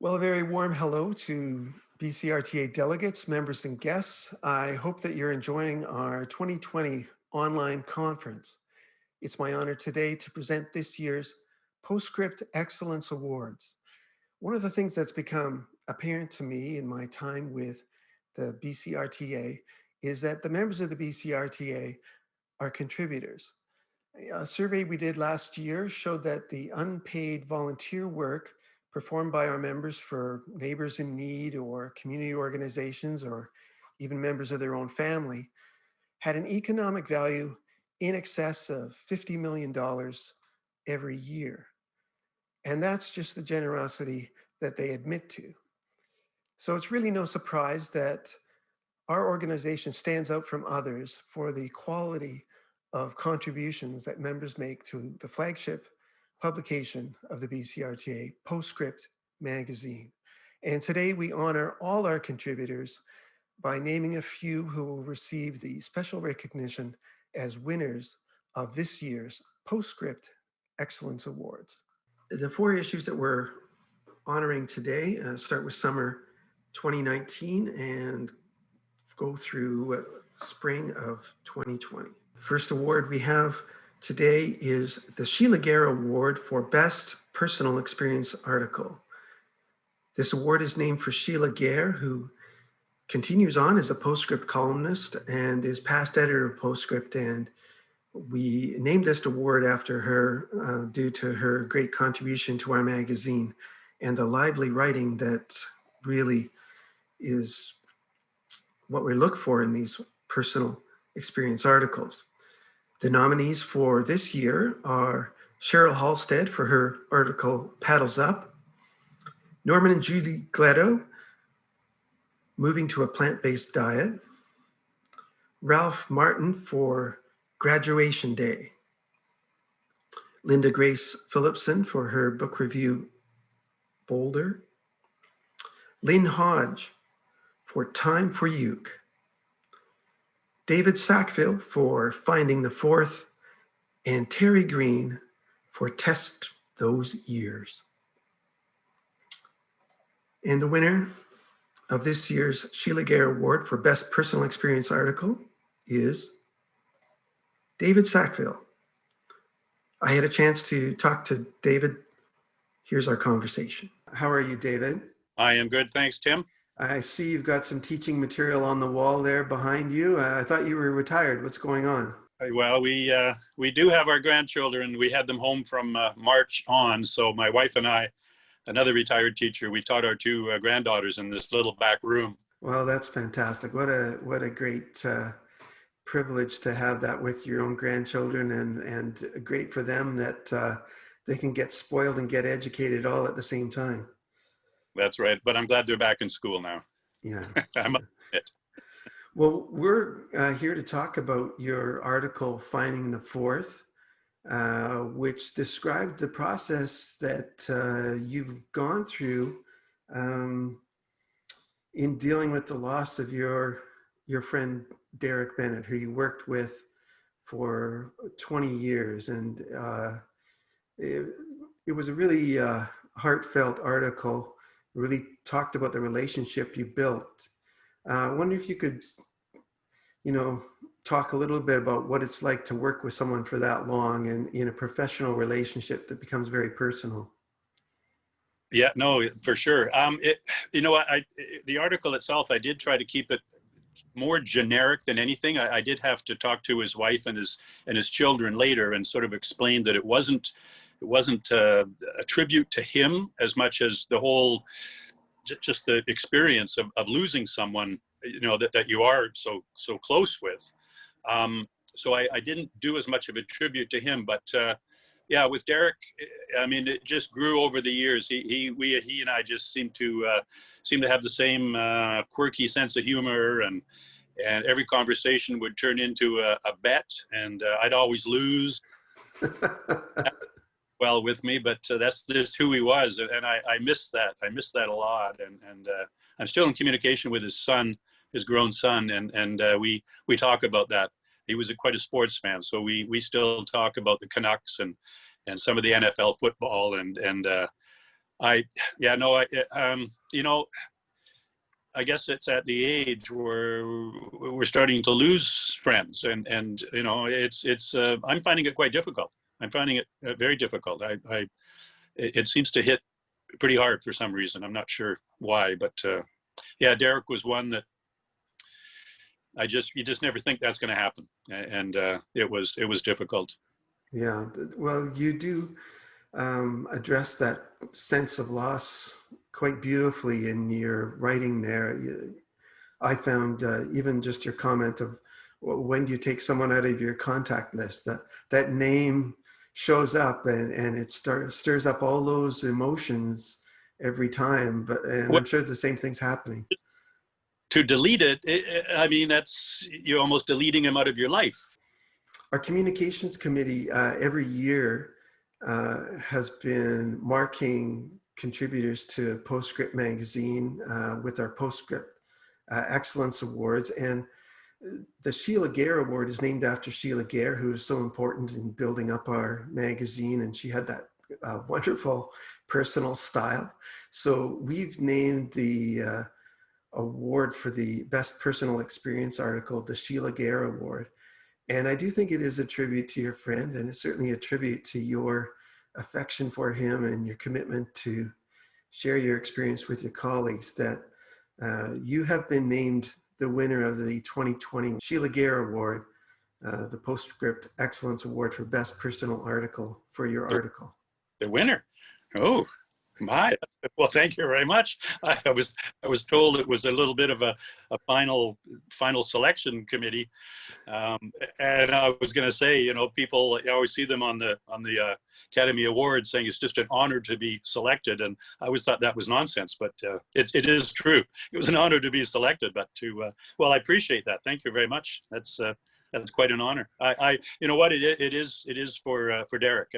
Well, a very warm hello to BCRTA delegates, members, and guests. I hope that you're enjoying our 2020 online conference. It's my honor today to present this year's PostScript Excellence Awards. One of the things that's become apparent to me in my time with the BCRTA is that the members of the BCRTA are contributors. A survey we did last year showed that the unpaid volunteer work performed by our members for neighbors in need or community organizations or even members of their own family had an economic value in excess of $50 million every year. And that's just the generosity that they admit to. So it's really no surprise that our organization stands out from others for the quality of contributions that members make to the flagship publication of the BCRTA, PostScript Magazine. And today we honor all our contributors by naming a few who will receive the special recognition as winners of this year's PostScript Excellence Awards. The four issues that we're honoring today start with summer 2019 and go through spring of 2020. The first award we have today is the Sheila Gare Award for Best Personal Experience Article. This award is named for Sheila Gare, who continues on as a PostScript columnist and is past editor of PostScript, and we named this award after her due to her great contribution to our magazine and the lively writing that really is what we look for in these personal experience articles. The nominees for this year are Cheryl Halstead for her article Paddles Up, Norman and Judy Gletto, Moving to a Plant-Based Diet, Ralph Martin for Graduation Day, Linda Grace Phillipson for her book review Boulder, Lynn Hodge for Time for Uke, David Sackville for Finding the Fourth, and Terry Green for Test Those Years. And the winner of this year's Sheila Gare Award for Best Personal Experience Article is David Sackville. I had a chance to talk to David. Here's our conversation. How are you, David? I am good, thanks, Tim. I see you've got some teaching material on the wall there behind you. I thought you were retired. What's going on? Well, we do have our grandchildren. We had them home from March on. So my wife and I, another retired teacher, we taught our two granddaughters in this little back room. Well, that's fantastic. What a great privilege to have that with your own grandchildren, and great for them that they can get spoiled and get educated all at the same time. That's right. But I'm glad they're back in school now. Yeah. I'm it. Well, we're here to talk about your article, Finding the Fourth, which described the process that you've gone through in dealing with the loss of your friend, Derek Bennett, who you worked with for 20 years. And it was a really heartfelt article. Really talked about the relationship you built. I wonder if you could, talk a little bit about what it's like to work with someone for that long and in a professional relationship that becomes very personal. Yeah, no, for sure. The article itself, I did try to keep it more generic than anything. I did have to talk to his wife and his children later and sort of explain that it wasn't a tribute to him as much as the whole, just the experience of losing someone, that you are so close with. So I didn't do as much of a tribute to him, but yeah, with Derek, I mean, it just grew over the years. He and I just seem to have the same quirky sense of humor, and every conversation would turn into a bet, and I'd always lose. Well, with me, but that's just who he was, and I miss that. I miss that a lot, and I'm still in communication with his son, his grown son, and we talk about that. He was quite a sports fan, so we still talk about the Canucks and some of the NFL football, and Yeah, no, you know, I guess it's at the age where we're starting to lose friends, and you know, I'm finding it quite difficult. I'm finding it very difficult. It seems to hit pretty hard for some reason. I'm not sure why, but yeah, Derek was one that you just never think that's going to happen, and it was difficult. Yeah, well, you do address that sense of loss quite beautifully in your writing there. I found even just your comment of when do you take someone out of your contact list, that name shows up and it stirs up all those emotions every time. And Well, I'm sure the same thing's happening. to delete it, I mean, you're almost deleting him out of your life. Our communications committee every year has been marking contributors to PostScript Magazine with our PostScript Excellence Awards. And the Sheila Gare Award is named after Sheila Gare, who is so important in building up our magazine. And she had that wonderful personal style. So we've named the award for the best personal experience article the Sheila Gare Award. And I do think it is a tribute to your friend, and it's certainly a tribute to your affection for him and your commitment to share your experience with your colleagues, that you have been named the winner of the 2020 Sheila Gare Award, the PostScript Excellence Award for Best Personal Article for your article. The winner. Oh, my. Well, thank you very much. I was told it was a little bit of a final selection committee. And I was going to say, you know, people, I always see them on the Academy Awards saying it's just an honor to be selected, and I always thought that was nonsense. But it is true. It was an honor to be selected. But well, I appreciate that. Thank you very much. That's quite an honor. You know what, it is for Derek.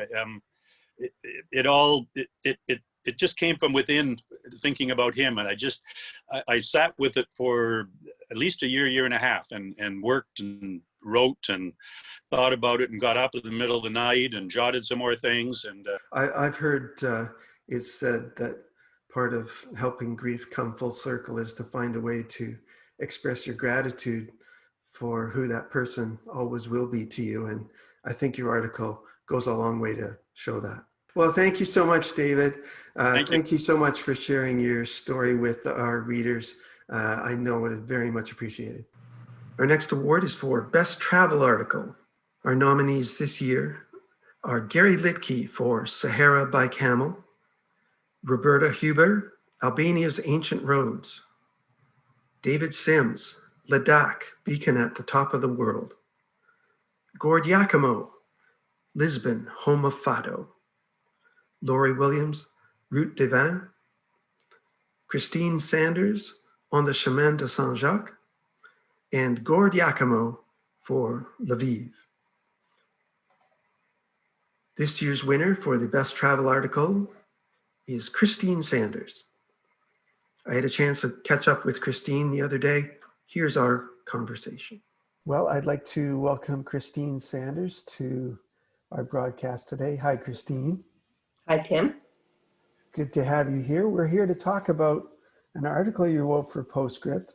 It just came from within, thinking about him, and I sat with it for at least a year and a half, and worked and wrote and thought about it, and got up in the middle of the night and jotted some more things. And I've heard it said that part of helping grief come full circle is to find a way to express your gratitude for who that person always will be to you. And I think your article goes a long way to show that. Well, thank you so much, David. Thank you so much for sharing your story with our readers. I know it is very much appreciated. Our next award is for Best Travel Article. Our nominees this year are Gary Litke for Sahara by Camel, Roberta Huber, Albania's Ancient Roads, David Sims, Ladakh, Beacon at the Top of the World, Gord Giacomo, Lisbon, Home of Fado, Laurie Williams, Route des Vins, Christine Sanders, On the Chemin de Saint-Jacques, and Gord Giacomo for Lviv. This year's winner for the best travel article is Christine Sanders. I had a chance to catch up with Christine the other day. Here's our conversation. Well, I'd like to welcome Christine Sanders to our broadcast today. Hi, Christine. Hi, Tim. Good to have you here. We're here to talk about an article you wrote for PostScript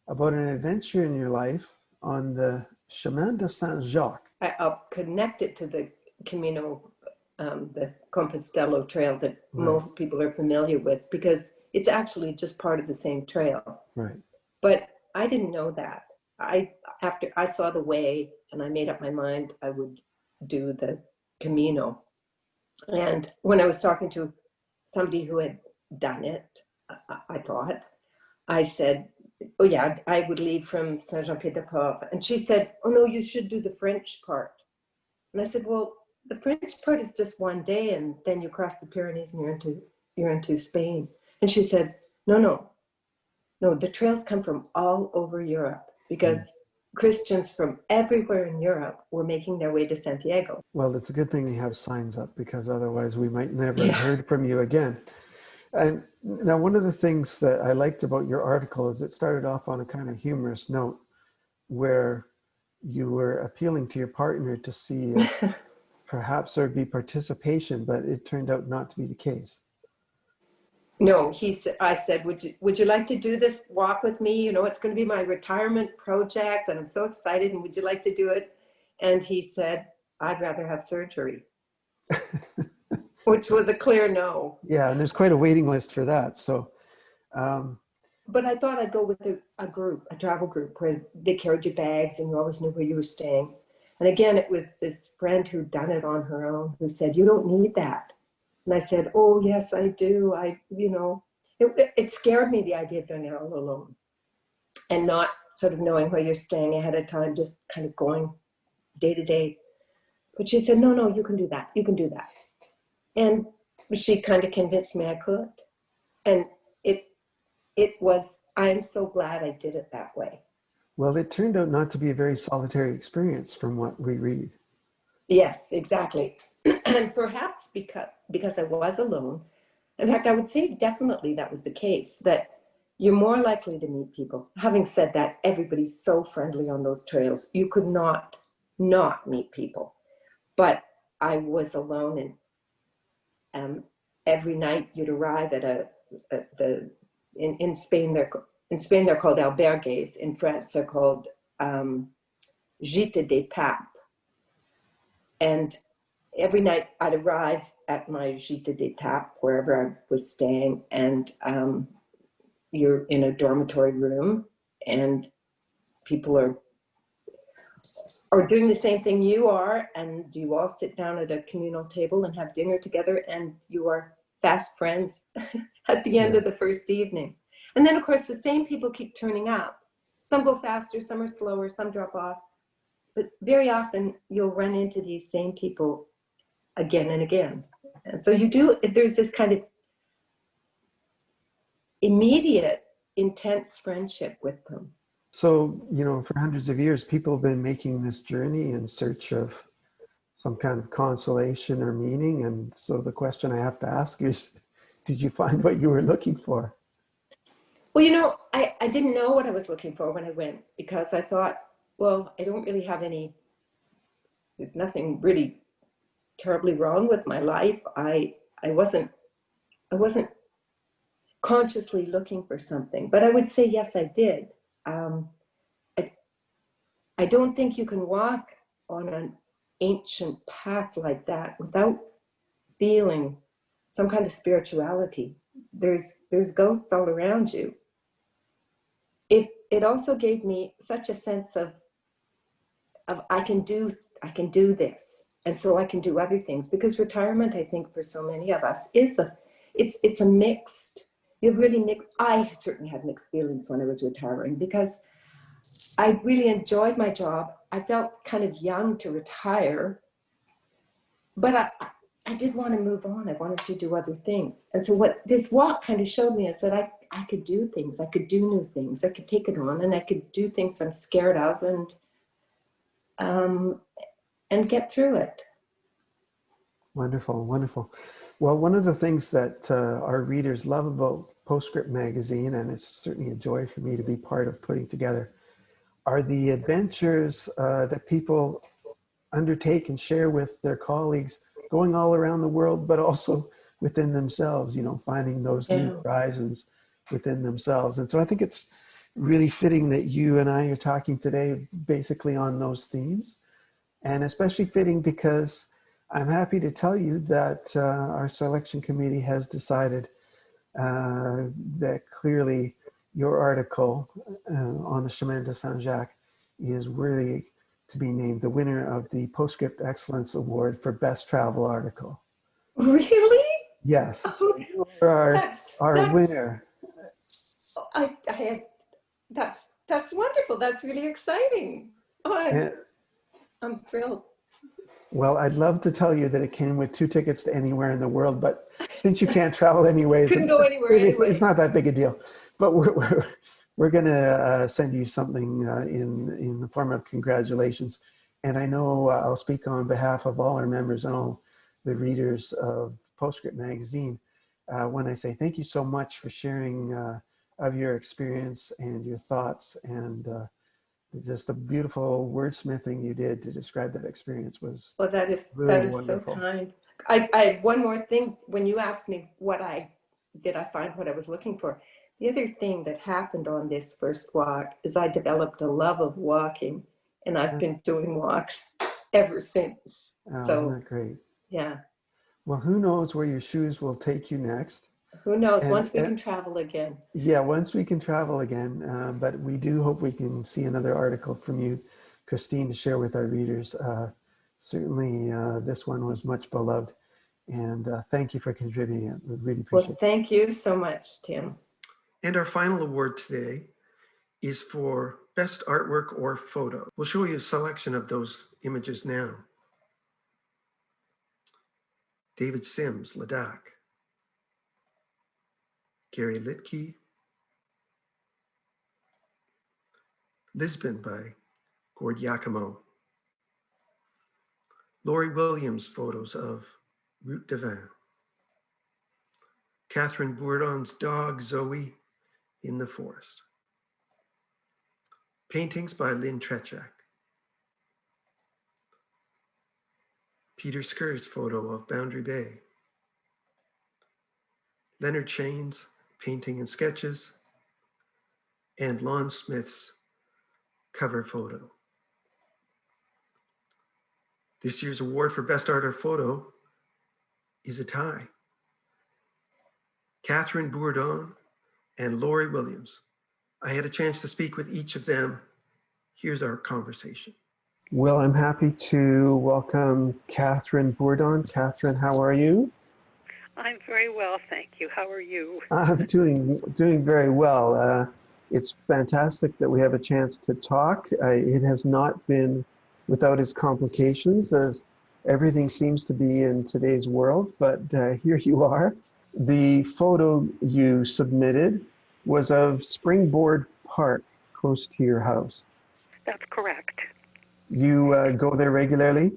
about an adventure in your life on the Chemin de Saint-Jacques. I'll connect it to the Camino, the Compostela trail that most people are familiar with, because it's actually just part of the same trail. Right. But I didn't know that. After I saw the way, and I made up my mind I would do the Camino. And when I was talking to somebody who had done it, I said, oh yeah, I would leave from Saint-Jean-Pied-de-Port. And she said, oh no, you should do the French part. And I said, well, the French part is just one day, and then you cross the Pyrenees and you're into Spain. And she said, no, the trails come from all over Europe, because Christians from everywhere in Europe were making their way to Santiago. Well, it's a good thing you have signs up, because otherwise we might never have heard from you again. And now, one of the things that I liked about your article is it started off on a kind of humorous note, where you were appealing to your partner to see if perhaps there'd be participation, but it turned out not to be the case. No, I said, would you like to do this walk with me? You know, it's going to be my retirement project and I'm so excited. And would you like to do it? And he said, I'd rather have surgery, which was a clear no. Yeah, and there's quite a waiting list for that. So, but I thought I'd go with a group, a travel group, where they carried your bags and you always knew where you were staying. And again, it was this friend who'd done it on her own who said, you don't need that. And I said, oh, yes, I do. It scared me, the idea of doing it all alone and not sort of knowing where you're staying ahead of time, just kind of going day to day. But she said, no, you can do that. You can do that. And she kind of convinced me I could. And I'm so glad I did it that way. well, it turned out not to be a very solitary experience from what we read. Yes, exactly. And perhaps because I was alone, in fact, I would say definitely that was the case, that you're more likely to meet people. Having said that, everybody's so friendly on those trails. You could not meet people. But I was alone, and every night you'd arrive in Spain they're called albergues. In France they're called gîtes d'étape. And every night I'd arrive at my gîte d'étape, wherever I was staying, and you're in a dormitory room and people are doing the same thing you are, and you all sit down at a communal table and have dinner together, and you are fast friends at the end of the first evening. And then of course the same people keep turning up. Some go faster, some are slower, some drop off. But very often you'll run into these same people again and again. And so there's this kind of immediate, intense friendship with them. So, for hundreds of years, people have been making this journey in search of some kind of consolation or meaning. And so the question I have to ask is, did you find what you were looking for? Well, I didn't know what I was looking for when I went, because I thought, well, I don't really have there's nothing really terribly wrong with my life. I wasn't consciously looking for something, but I would say, yes, I did. I don't think you can walk on an ancient path like that without feeling some kind of spirituality. There's ghosts all around you. It also gave me such a sense of I can do this, and so I can do other things, because retirement, I think, for so many of us it's a mixed. You've really mixed. I certainly had mixed feelings when I was retiring, because I really enjoyed my job. I felt kind of young to retire, but I did want to move on. I wanted to do other things. And so what this walk kind of showed me is that I could do things. I could do new things. I could take it on, and I could do things I'm scared of, and get through it. Wonderful, wonderful. Well, one of the things that our readers love about PostScript Magazine, and it's certainly a joy for me to be part of putting together, are the adventures that people undertake and share with their colleagues, going all around the world, but also within themselves, finding those new horizons within themselves. And so I think it's really fitting that you and I are talking today basically on those themes, and especially fitting because I'm happy to tell you that our selection committee has decided that clearly your article on the Chemin de Saint-Jacques is worthy to be named the winner of the PostScript Excellence Award for Best Travel Article. Really? Yes. Oh, You are our winner. That's wonderful. That's really exciting. Oh, I'm thrilled. Well, I'd love to tell you that it came with 2 tickets to anywhere in the world, but since you can't travel anyways, Couldn't go anywhere anyway. It's not that big a deal. But we're going to send you something in the form of congratulations. And I know I'll speak on behalf of all our members and all the readers of PostScript Magazine when I say thank you so much for sharing of your experience and your thoughts, and just the beautiful wordsmithing you did to describe that experience was that is wonderful. So kind. I have one more thing. When you asked me what I did I find what I was looking for. The other thing that happened on this first walk is I developed a love of walking, and I've been doing walks ever since. Oh, So, isn't that great? yeah. Well, who knows where your shoes will take you next? Who knows, And, once we can travel again. yeah, once we can travel again, but we do hope we can see another article from you, Christine, to share with our readers. Certainly, this one was much beloved, and thank you for contributing it. We really appreciate Well, it. thank you so much, Tim. And our final award today is for Best Artwork or Photo. We'll show you a selection of those images now. David Sims, Ladakh. Gary Litke. Lisbon by Gord Yakimo. Laurie Williams photos of Route de Vin. Katherine Bourdon's dog Zoe in the forest. Paintings by Lynn Trechak. Peter Sker's photo of Boundary Bay. Leonard Shane's painting and sketches, and Lon Smith's cover photo. This year's award for Best Art or Photo is a tie. Katherine Bourdon and Laurie Williams. I had a chance to speak with each of them. Here's our conversation. Well, I'm happy to welcome Katherine Bourdon. Katherine, how are you? I'm very well, thank you. How are you? I'm doing very well. It's fantastic that we have a chance to talk. It has not been without its complications, as everything seems to be in today's world, but here you are. The photo you submitted was of Springboard Park, close to your house. That's correct. You go there regularly?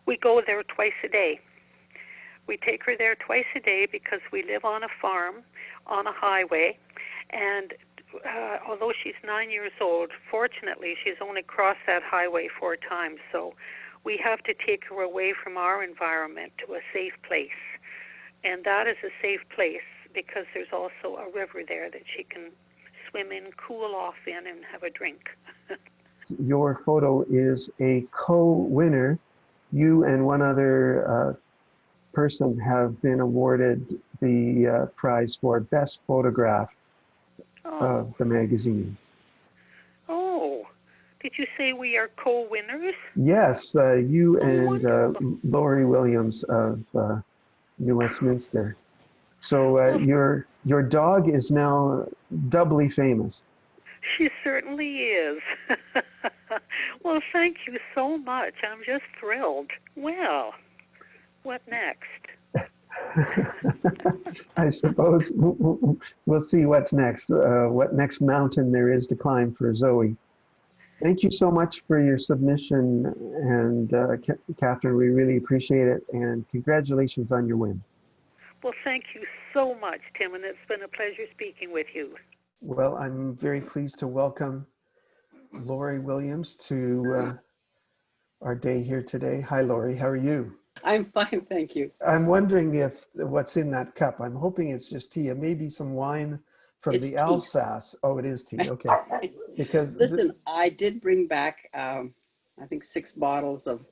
We go there twice a day. We take her there twice a day because we live on a farm, on a highway, and although she's 9 years old, fortunately she's only crossed that highway 4 times, so we have to take her away from our environment to a safe place. And that is a safe place because there's also a river there that she can swim in, cool off in, and have a drink. Your photo is a co-winner. You and one other person have been awarded the prize for Best Photograph of the magazine. Oh, did you say we are co-winners? Yes, you and wonderful. Laurie Williams of New Westminster. So your dog is now doubly famous. She certainly is. Well, thank you so much. I'm just thrilled. Well, what next? I suppose we'll see what's next, what next mountain there is to climb for Zoe. Thank you so much for your submission, and Katherine, we really appreciate it, and congratulations on your win. Well, thank you so much, Tim, and it's been a pleasure speaking with you. Well, I'm very pleased to welcome Laurie Williams to our day here today. Hi, Laurie, how are you? I'm fine, thank you. I'm wondering if what's in that cup. I'm hoping it's just tea, and maybe some wine from It's the tea. Alsace. Oh, it is tea. Okay. Because Listen, I did bring back, I think 6 bottles of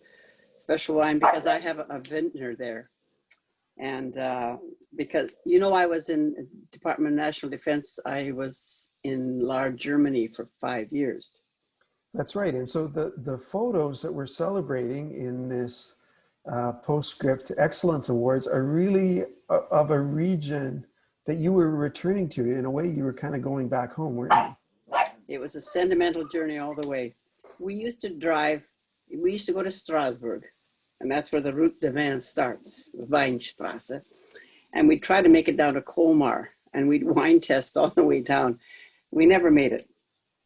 special wine because I have a vintner there. And because, you know, I was in Department of National Defense. I was in Lahr, Germany for 5 years. that's right. And so the photos that we're celebrating in this PostScript Excellence Awards are really of a region that you were returning to. In a way, you were kind of going back home, weren't you? It was a sentimental journey all the way. We used to go to Strasbourg, and that's where the Route de Vin starts, Weinstrasse. And we'd try to make it down to Colmar, and we'd wine test all the way down. We never made it.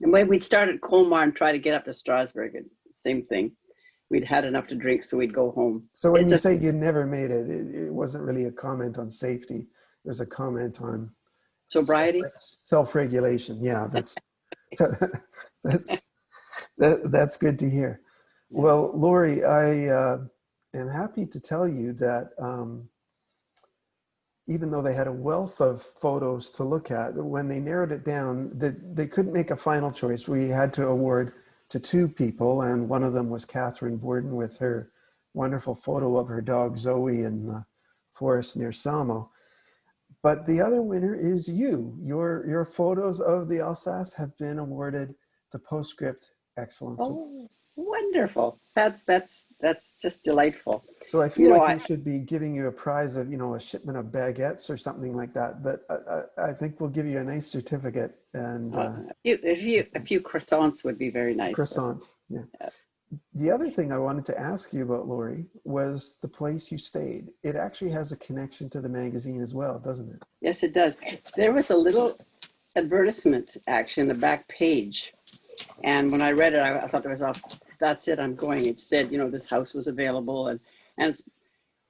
And when we'd start at Colmar and try to get up to Strasbourg, same thing. We'd had enough to drink, so we'd go home. So when you say you never made it, it wasn't really a comment on safety. It was a comment on sobriety, self-regulation. Yeah, that's good to hear. Well, Laurie, I am happy to tell you that even though they had a wealth of photos to look at, when they narrowed it down, they couldn't make a final choice. We had to award to two people, and one of them was Katherine Bourdon with her wonderful photo of her dog Zoe in the forest near Samo. But the other winner is you. Your photos of the Alsace have been awarded the PostScript Excellence. Oh, wonderful. That's just delightful. So I feel like we should be giving you a prize of, a shipment of baguettes or something like that. But I think we'll give you a nice certificate and a few croissants would be very nice. Croissants, yeah. The other thing I wanted to ask you about, Laurie, was the place you stayed. It actually has a connection to the magazine as well, doesn't it? Yes, it does. There was a little advertisement actually in the back page. And when I read it, I thought to myself, that's it, I'm going. It said, this house was available. And it's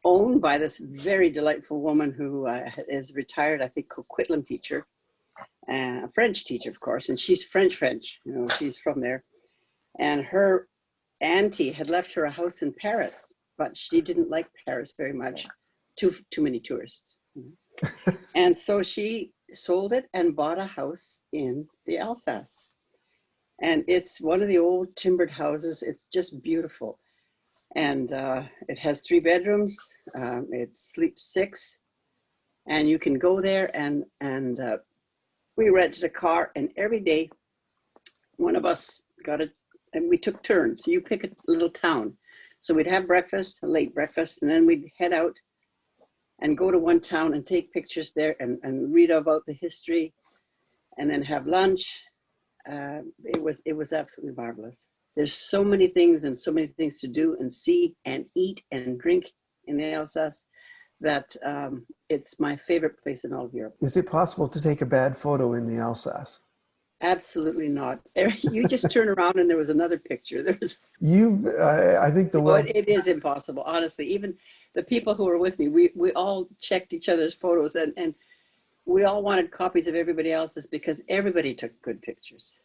owned by this very delightful woman who is retired, I think, Coquitlam teacher, a French teacher, of course. And she's French, she's from there. And her auntie had left her a house in Paris, but she didn't like Paris very much. Too many tourists. And so she sold it and bought a house in the Alsace. And it's one of the old timbered houses. It's just beautiful. And it has 3 bedrooms. It sleeps 6. And you can go there and we rented a car, and every day one of us and we took turns. You pick a little town. So we'd have breakfast, a late breakfast, and then we'd head out and go to one town and take pictures there and read about the history, and then have lunch. It was absolutely marvelous. There's so many things to do and see and eat and drink in the Alsace that it's my favorite place in all of Europe. Is it possible to take a bad photo in the Alsace? Absolutely not. You just turn around and there was another picture. I think it is impossible, honestly. Even the people who were with me, we all checked each other's photos, and we all wanted copies of everybody else's because everybody took good pictures.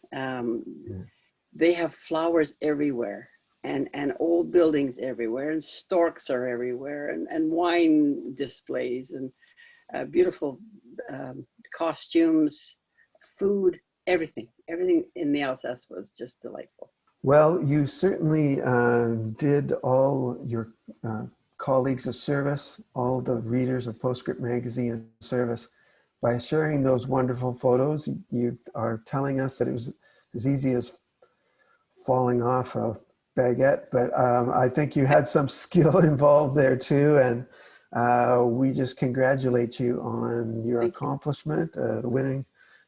They have flowers everywhere, and old buildings everywhere, and storks are everywhere, and wine displays, and beautiful costumes, food. Everything in the Alsace was just delightful. Well, you certainly did all your colleagues a service, all the readers of PostScript Magazine a service by sharing those wonderful photos. You are telling us that it was as easy as falling off a baguette, but I think you had some skill involved there too, and we just congratulate you on your accomplishment, winning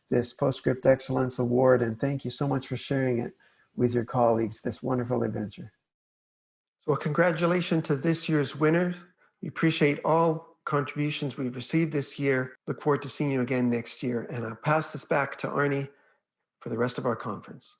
this PostScript Excellence Award, and thank you so much for sharing it with your colleagues, this wonderful adventure. So congratulations to this year's winners. We appreciate all contributions we've received this year. Look forward to seeing you again next year, and I'll pass this back to Arnie for the rest of our conference.